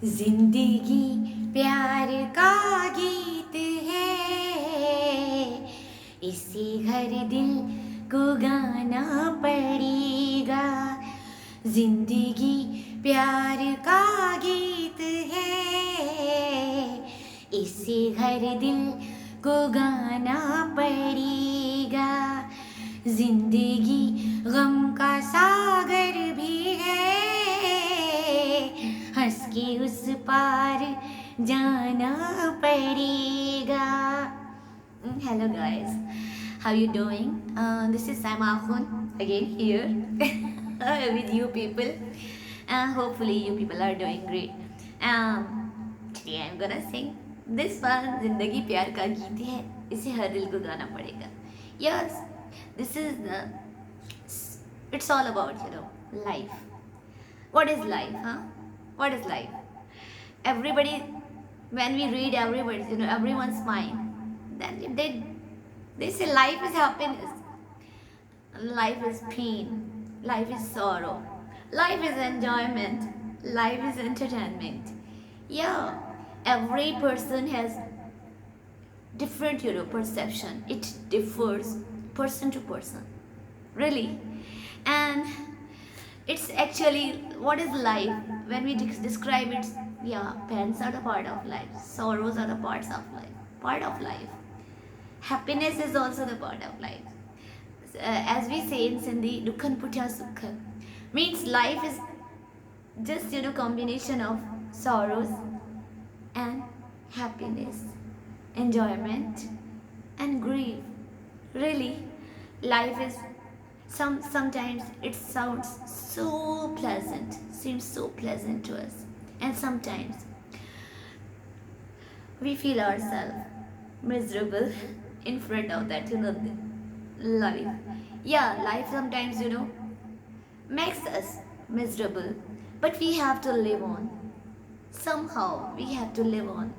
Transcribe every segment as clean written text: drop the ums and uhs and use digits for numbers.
जिंदगी प्यार का गीत है, इसे हर दिल को गाना पड़ेगा। जिंदगी प्यार का गीत है, इसे हर दिल को गाना पड़ेगा। जिंदगी गम का सागर भी है, हंस के उस पार जाना पड़ेगा। Hello guys, how you doing? This is Saima Akhun again here with you people. Hopefully you people are doing great. Today I'm gonna sing this one. जिंदगी प्यार का गीत है, इसे हर दिल को गाना पड़ेगा. Yes, this is the. It's all about life. What is life, huh? What is life? Everybody, when we read everybody, everyone's mind, then they say life is happiness, life is pain, life is sorrow, life is enjoyment, life is entertainment. Yeah, every person has different perception. It differs person to person, really. And it's actually what is life. When we describe it, yeah, pains are the part of life, sorrows are the parts of life, part of life. Happiness is also the part of life. As we say in Sindhi, dukhan putya sukha, means life is just combination of sorrows and happiness, enjoyment and grief. Really, life is sometimes it sounds so pleasant, seems so pleasant to us, and sometimes we feel ourselves miserable in front of that life. Yeah, life sometimes makes us miserable, but we have to live on. Somehow we have to live on.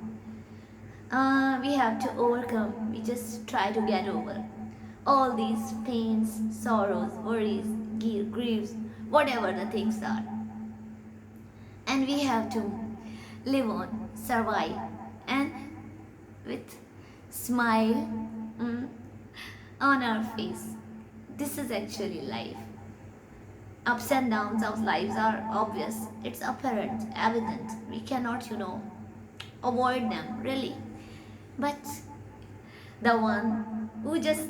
We have to overcome. We just try to get over all these pains, sorrows, worries, griefs, whatever the things are. And we have to live on, survive, and with smile on our face. This is actually life. Ups and downs of lives are obvious. It's apparent, evident. We cannot, avoid them, really. But the one who just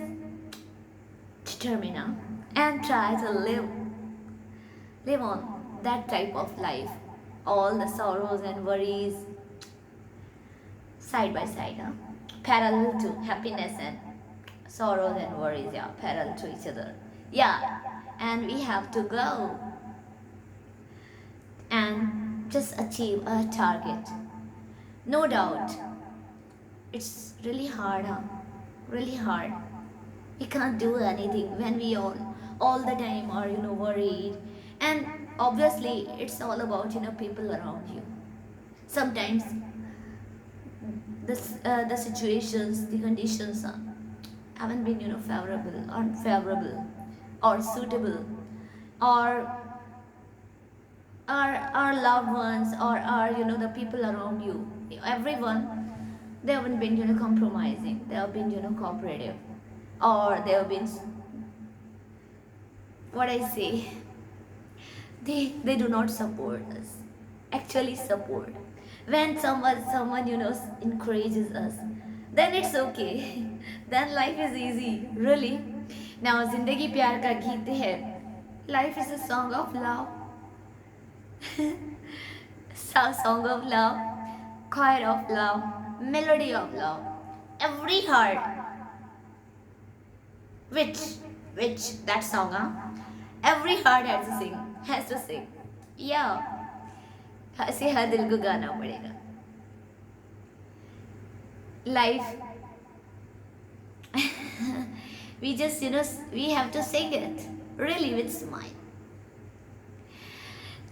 determine and try to live on that type of life, all the sorrows and worries side by side, parallel to happiness and sorrows and worries, yeah, parallel to each other, yeah. And we have to go and just achieve a target. No doubt it's really hard, really hard. We can't do anything when we all the time are worried. And obviously it's all about people around you. Sometimes the situations, the conditions haven't been favorable, unfavorable, or suitable, or our loved ones, or our the people around you, everyone, they haven't been compromising, they have been cooperative, or they have been, what I say, they do not support us, actually support. When someone encourages us, then it's okay. Then life is easy, really. Now Zindagi Pyar Ka Geet hai, life is a song of love. Song of love, choir of love, melody of love. Every heart, which that song, every heart has to sing. Yeah, ऐसे हर दिल को गाना पड़ेगा. Life, we just we have to sing it really with smile.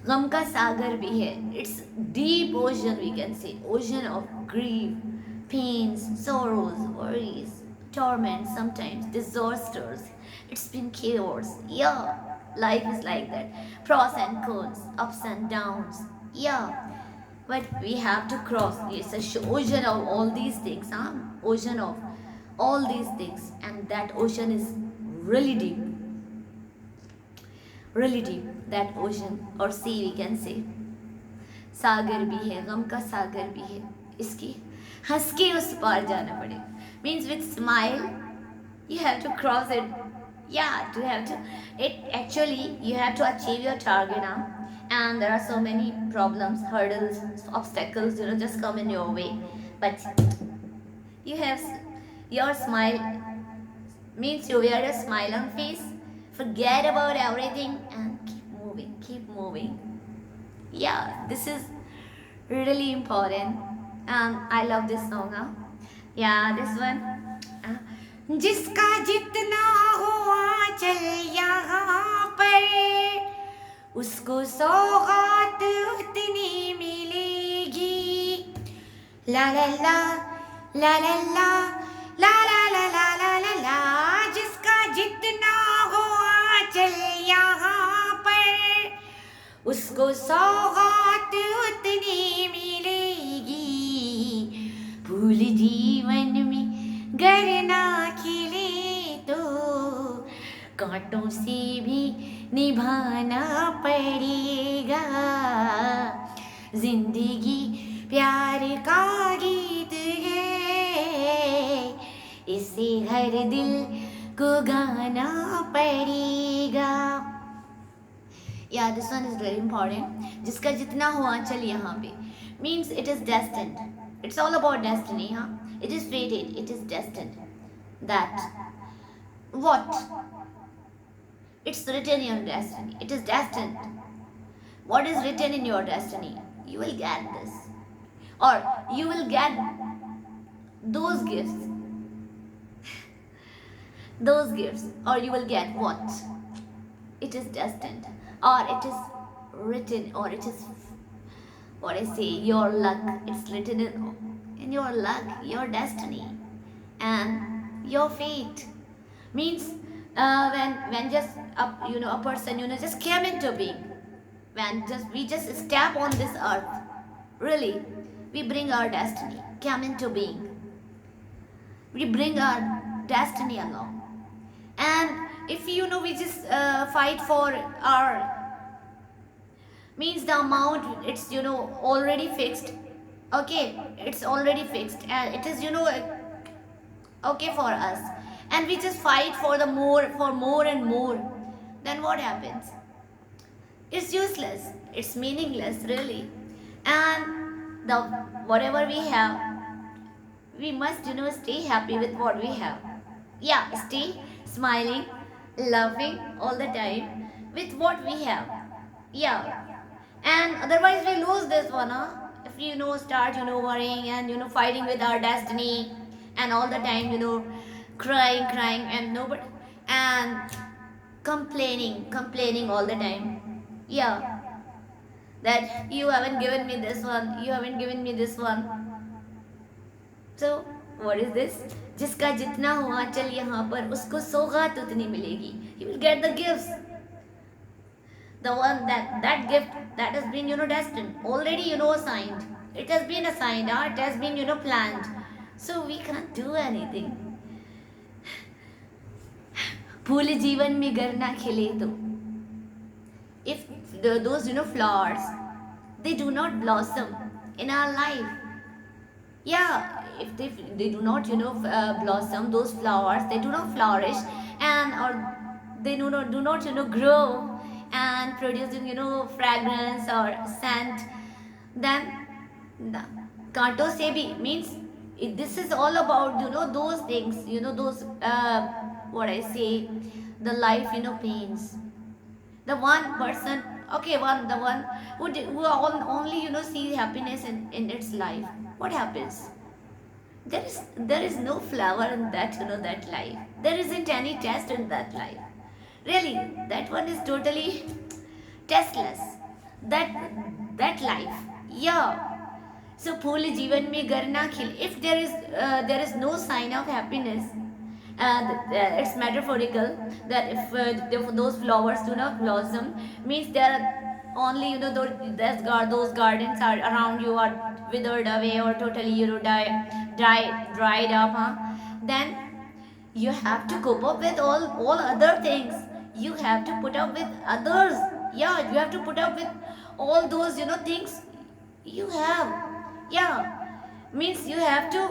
गम का सागर भी है. It's deep ocean, we can say, ocean of grief, pains, sorrows, worries, torments, sometimes disasters. It's been chaos. Yeah, life is like that. Pros and cons, ups and downs. Yeah, but we have to cross. It's a ocean of all these things, huh? Ocean of all these things, and that ocean is really deep, really deep. That ocean or sea, we can say. सागर भी है, गम का सागर भी है, इसकी हंस के उस पार जाना पड़े. Means with smile, you have to cross it. Yeah, to have to. It actually you have to achieve your target now, and there are so many problems, hurdles, obstacles, just come in your way. But you have your smile means you wear a smile on face. Forget about everything and keep moving, keep moving. Yeah, this is really important. I love this song. Huh? Yeah, this one. जिसका जितना हो आंचल यहाँ पर उसको सौगात उतनी मिलेगी. ला ला ला ला ला ला ला ला ला ला ला ला ला. जिसका जितना हो आंचल यहाँ पर उसको सौगात उतनी मिलेगी. फूल जीवन में गर ना खिले तो कांटों से भी निभाना पड़ेगा. जिंदगी प्यार का गीत है, इसे हर दिल को गाना पड़ेगा. Yeah, this one is very important. जिसका जितना हो आंचल यहाँ पे means it is destined. It's all about destiny, huh? It is fated. It is destined. That what? It's written in your destiny. It is destined. What is written in your destiny? You will get this, or you will get those gifts. Those gifts, or you will get what? It is destined, or it is written, or it is what I say, your luck. It's written in your luck, your destiny, and your fate. Means when just a person just came into being, when we just step on this earth, really we bring our destiny, come into being. We bring our destiny along. And if we just fight for our means the amount, it's already fixed. Okay, it's already fixed and it is okay for us, and we just fight for more and more. Then what happens? It's useless, it's meaningless, really. And the whatever we have, we must stay happy with what we have. Yeah, stay smiling, laughing all the time with what we have. Yeah, and otherwise we lose this one, huh? If start worrying and fighting with our destiny, and all the time crying and nobody, and complaining all the time. Yeah, that you haven't given me this one, you haven't given me this one. So what is this? जिसका जितना हो आंचल यहाँ पर उसको सौगात उतनी मिलेगी. You will get the gifts. The one that gift that has been destined, already assigned. It has been assigned, or it has been planned. So we can't do anything. फूल जीवन में गर ना खिले तो, if those flowers, they do not blossom in our life. Yeah, if they do not blossom, those flowers, they do not flourish, and or they do not grow and producing fragrance or scent, then कांटों से भी means this is all about those things, those what I say, the life pains. The one person, okay, the one who only see happiness in its life. What happens? There is no flower in that that life. There isn't any taste in that life. Really, that one is totally tasteless. That life. Yeah. So फूल जीवन में गर ना खिल. If there is no sign of happiness, it's metaphorical that if those flowers do not blossom, means they are only those gardens are around you are withered away or totally dried up, huh? Then you have to cope up with all other things. You have to put up with others. Yeah, you have to put up with all those things you have. Yeah, means you have to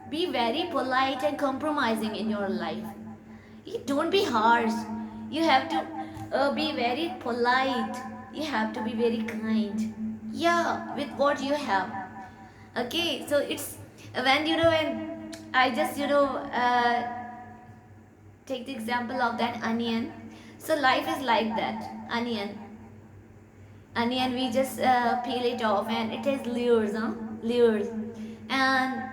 be very polite and compromising in your life. You don't be harsh. You have to be very polite. You have to be very kind. Yeah, with what you have. Okay, so it's when when I just take the example of that onion. So life is like that onion. We just peel it off, and it has layers, layers, and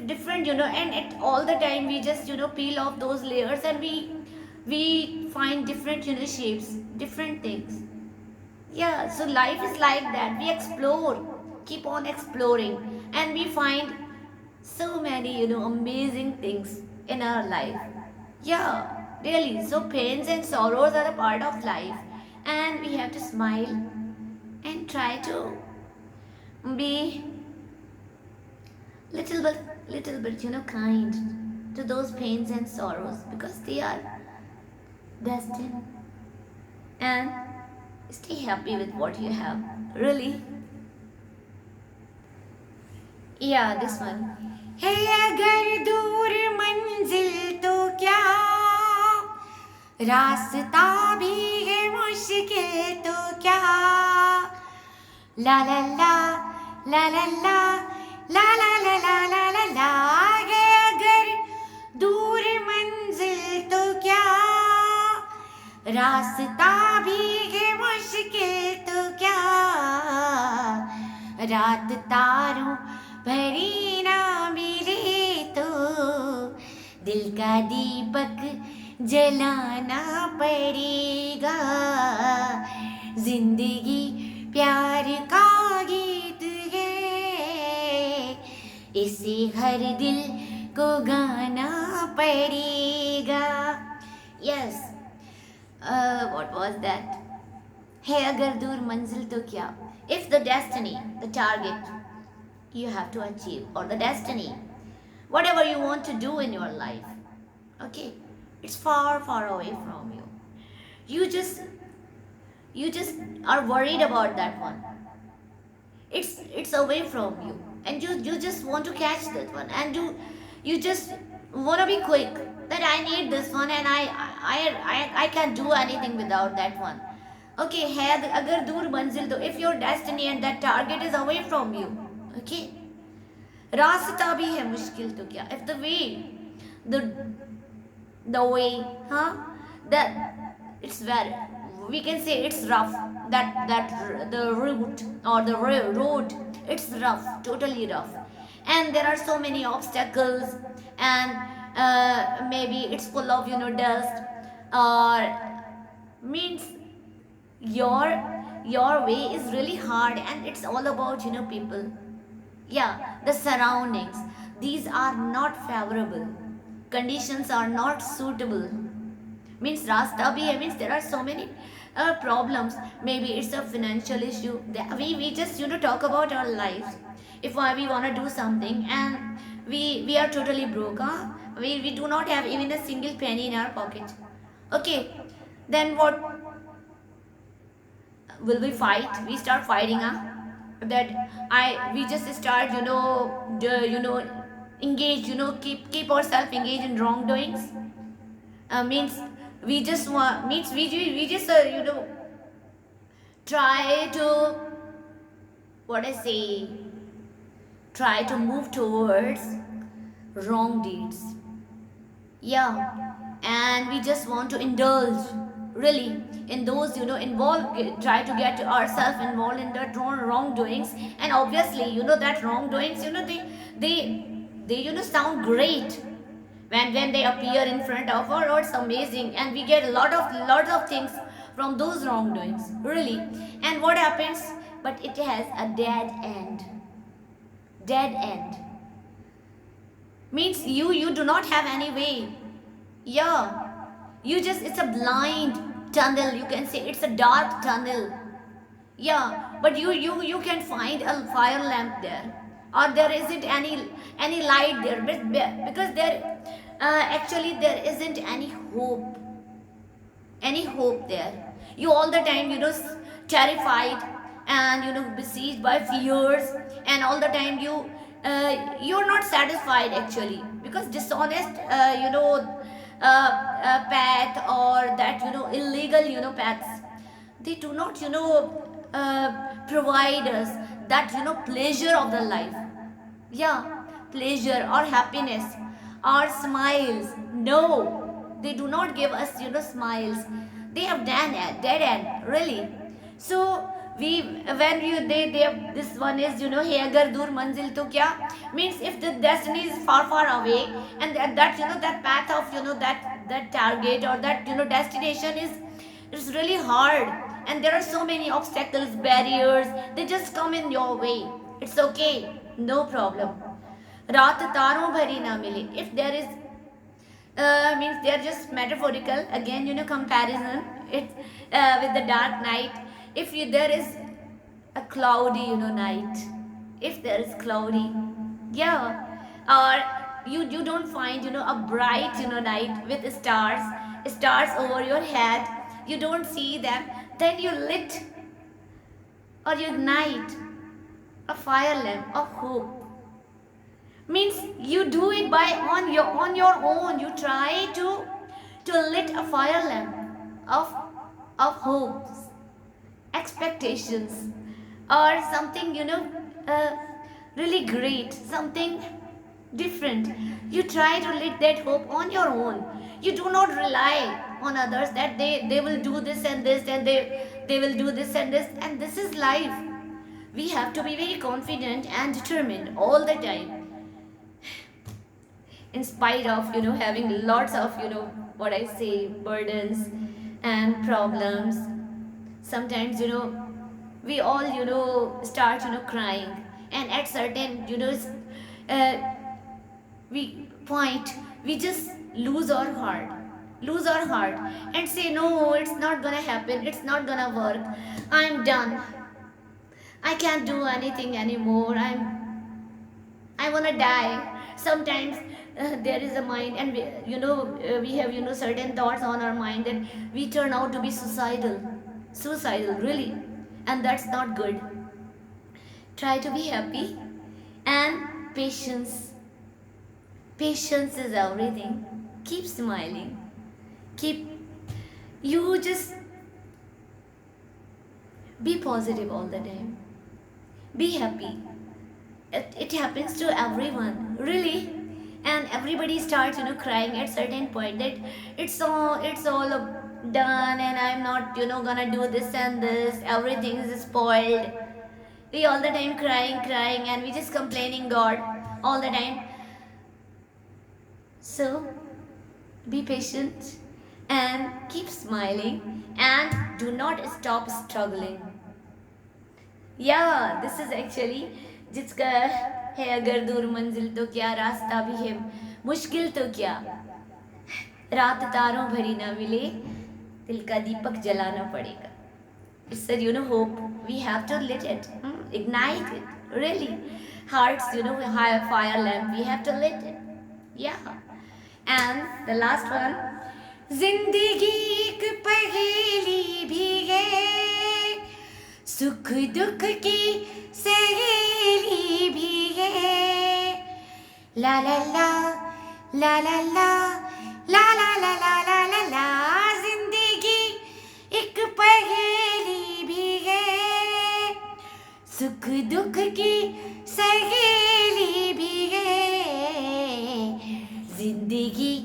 different, and it all the time we just peel off those layers, and we find different shapes, different things. Yeah, so life is like that. We explore, keep on exploring, and we find so many amazing things in our life. Yeah, really. So pains and sorrows are a part of life, and we have to smile and try to be little bit kind to those pains and sorrows, because they are destined. And stay happy with what you have, really. Yeah, this one. है अगर दूर मंजिल तो क्या, रास्ता भी है मुश्किल तो क्या, ला ला ला ला ला ला ला ला ला ला ला ला ला, है अगर दूर मंजिल तो क्या, रास्ता भी है मुश्किल तो क्या, रात तारों भरी ना मिले तो दिल का दीपक जलाना पड़ेगा, जिंदगी प्यार का गीत है, इसे हर दिल को गाना पड़ेगा. Yes, what was that? है अगर दूर मंजिल तो क्या, if the destiny, the target you have to achieve, or the destiny, whatever you want to do in your life, okay, it's far away from you. You just are worried about that one. It's away from you, and you just want to catch that one, and you just want to be quick, that I need this one, and I can't do anything without that one. Okay, है अगर दूर मंजिल तो, if your destiny and that target is away from you, okay, रास्ता भी है मुश्किल तो क्या, if the way, the way, that it's very, we can say it's rough, that the route or the road, it's rough, totally rough, and there are so many obstacles, and maybe it's full of dust, or means your way is really hard, and it's all about people. Yeah, the surroundings, these are not favorable, conditions are not suitable, means rasta bhi hai, means there are so many problems. Maybe it's a financial issue. We just talk about our lives. If we want to do something, and we are totally broke, we do not have even a single penny in our pocket. Okay, then what will we fight? We start fighting, that we just start engage, keep ourselves engaged in wrongdoings. Means we just want, means we just try to, what I say, try to move towards wrong deeds. Yeah, and we just want to indulge, really, in those try to get ourselves involved in that wrongdoings. And obviously that wrongdoings, they sound great when they appear in front of us. Oh, it's amazing, and we get lots of things from those wrongdoings, really. And what happens? But it has a dead end. Dead end means you do not have any way. Yeah, it's a blind tunnel, you can say it's a dark tunnel. Yeah, but you can find a fire lamp there, or there isn't any light there, because there actually there isn't any hope there. You all the time, terrified, and besieged by fears, and all the time you're not satisfied actually, because dishonest path, or that illegal paths, they do not provide us that pleasure of the life. Yeah, pleasure or happiness or smiles. No, they do not give us smiles. They have dead end, really. So we when you they this one is hey agar dur manzil to kya, means if the destiny is far away, and that that path of that target, or that destination is really hard, and there are so many obstacles, barriers, they just come in your way. It's okay, no problem. रात तारों भरी ना मिले, if there is means they are just metaphorical, again comparison, it's with the dark night. If there is a cloudy night, if there is cloudy, yeah, or you don't find a bright night with stars over your head, you don't see them, then you lit, or you ignite a fire lamp of hope. Means you do it by on your own. You try to lit a fire lamp of hopes, expectations, or something really great, something different. You try to lit that hope on your own. You do not rely on others that they will do this and this, and they will do this and this, and this is life. We have to be very confident and determined all the time, in spite of having lots of what I say, burdens and problems. Sometimes we all start crying, and at certain uh, we just lose our heart, and say no, it's not gonna happen, it's not gonna work, I'm done, I can't do anything anymore, I want to die. Sometimes there is a mind, and we have certain thoughts on our mind that we turn out to be suicidal, really, and that's not good. Try to be happy, and patience is everything. Keep smiling, keep you just be positive all the time, be happy. It happens to everyone, really, and everybody starts crying at certain point, that it's all done, and I'm not gonna do this and this, everything is spoiled. We all the time crying, and we just complaining God all the time. So be patient, and keep smiling, and do not stop struggling. Yeah, this is actually जिसका है अगर दूर मंजिल तो क्या, रास्ता भी है मुश्किल तो क्या, रात तारों भरी ना मिले, दिल का दीपक जलाना पड़ेगा. It's a hope. We have to lit it, ignite it. Really, hearts fire lamp. We have to lit it. Yeah. And the last one. जिंदगी एक पहेली भी है, सुख दुख की सहेली भी है, ला ला ला ला ला ला ला ला ला ला ला ला ला. जिंदगी एक पहेली भी है, सुख दुख की सहेली भी है, जिंदगी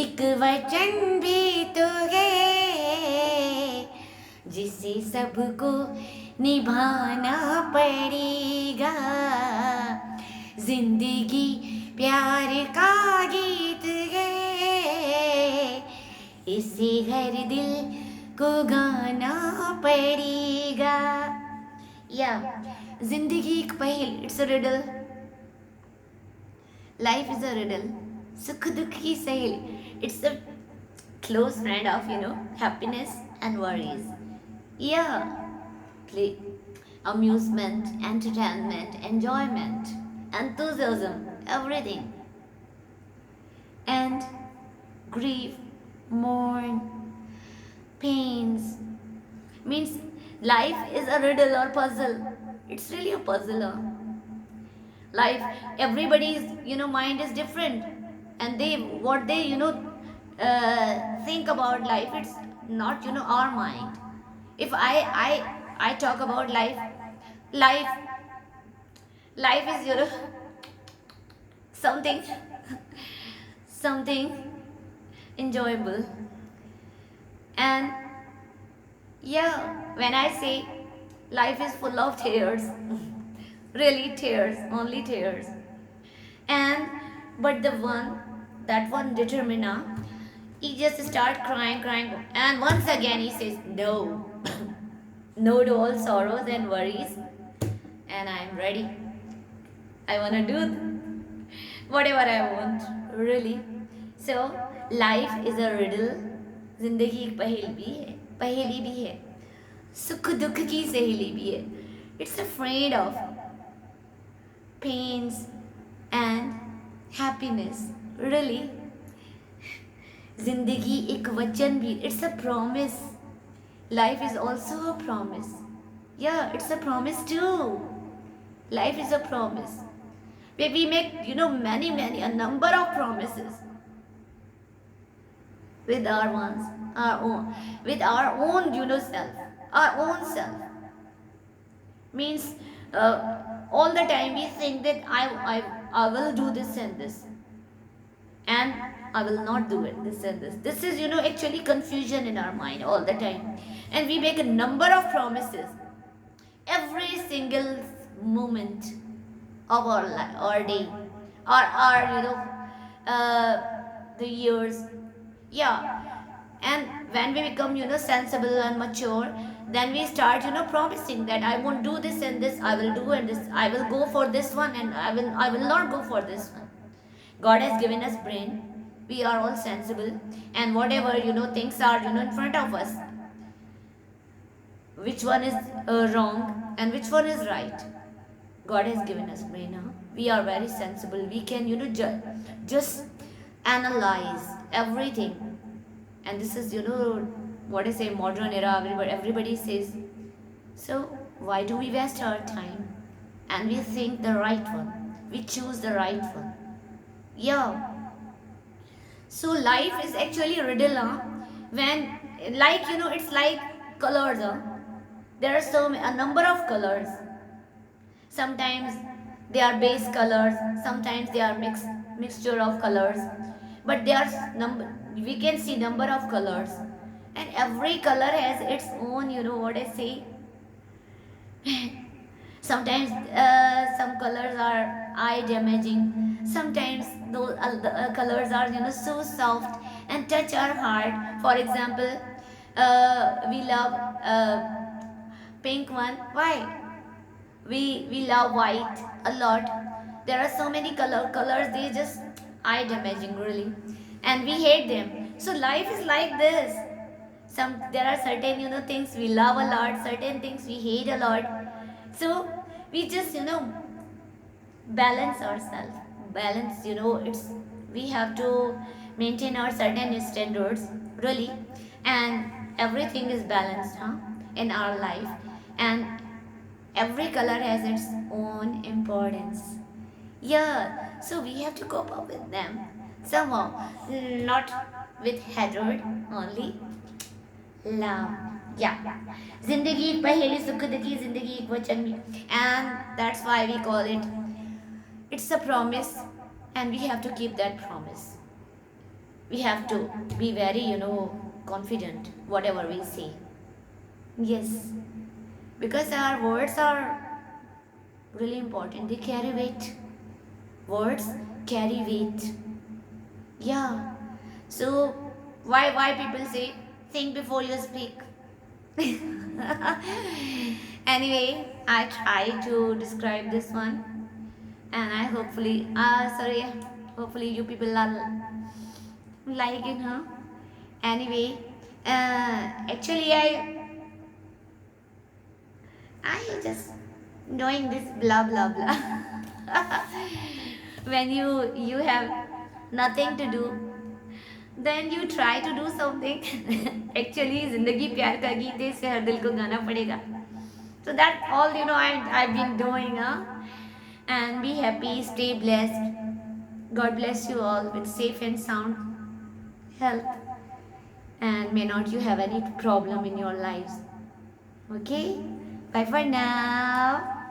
एक वचन भी तो है, जिसे सबको निभाना पड़ेगा. जिंदगी प्यार का गीत है, इसे हर दिल को गाना पड़ेगा. या जिंदगी एक पहेल, it's a riddle. Life is a riddle. सुख दुख की सहेली, it's a close friend of happiness and worries. Yeah, play, amusement, entertainment, enjoyment, enthusiasm, everything. And grief, mourn, pains. Means life is a riddle or puzzle. It's really a puzzle. Life, everybody's mind is different, and they what they think about life. It's not our mind. If I talk about life, life life is something something enjoyable. And yeah, when I say life is full of tears, really tears, only tears. And but the one, that one determiner, he just start crying, crying, and once again he says no, no to all sorrows and worries, and I'm ready. I wanna do whatever I want, really. So life is a riddle. जिंदगी एक पहेली भी है, सुख दुख की सहेली भी है. It's afraid of pains and happiness. Really, जिंदगी एक वचन भी. It's a promise. Life is also a promise. Yeah, it's a promise too. Life is a promise. Where we make many a number of promises with our own self, our own self. Means all the time we think that I will do this and this, and I will not do it, this and this. This is actually confusion in our mind all the time, and we make a number of promises every single moment of our life, our day, or our the years. Yeah. And when we become sensible and mature, then we start promising that I won't do this and this, I will do, and this I will go for this one, and I will not go for this one. God has given us brain. We are all sensible, and whatever things are in front of us, which one is wrong and which one is right. God has given us brain. Huh? We are very sensible. We can just analyze everything. And this is what I say, modern era. Everybody says. So why do we waste our time? And we think the right one. We choose the right one. Yeah. So life is actually a riddle. Huh? When it's like colors. Huh? There are a number of colors. Sometimes they are base colors, sometimes they are mixture of colors, but they are we can see number of colors, and every color has its own what I say. Sometimes some colors are eye damaging, sometimes those colors are so soft and touch our heart. For example, we love pink one. Why? We love white a lot. There are so many colors, they just eye damaging, really, and we hate them. So life is like this. There are certain things we love a lot, certain things we hate a lot. So we just balance ourselves. Balance, it's we have to maintain our certain standards, really, and everything is balanced, huh, in our life. And every color has its own importance. Yeah, so we have to cope up with them somehow, not with hatred only. Love. Yeah. Zindagi ek paheli sukh ki zindagi ek vachan bhi. And that's why we call it. It's a promise, and we have to keep that promise. We have to be very, confident whatever we say. Yes. Because our words are really important. They carry weight. Words carry weight. Yeah. So why people say think before you speak? Anyway, I try to describe this one, and I hopefully you people are like it, huh? Anyway, Actually, I just doing this blah blah blah. When you have nothing to do, then you try to do something. Actually, जिंदगी प्यार का गीत है, इसे हर दिल को गाना पड़ेगा. So that's all I've been doing, huh? And be happy, stay blessed. God bless you all with safe and sound health, and may not you have any problem in your lives. Okay? Bye for now.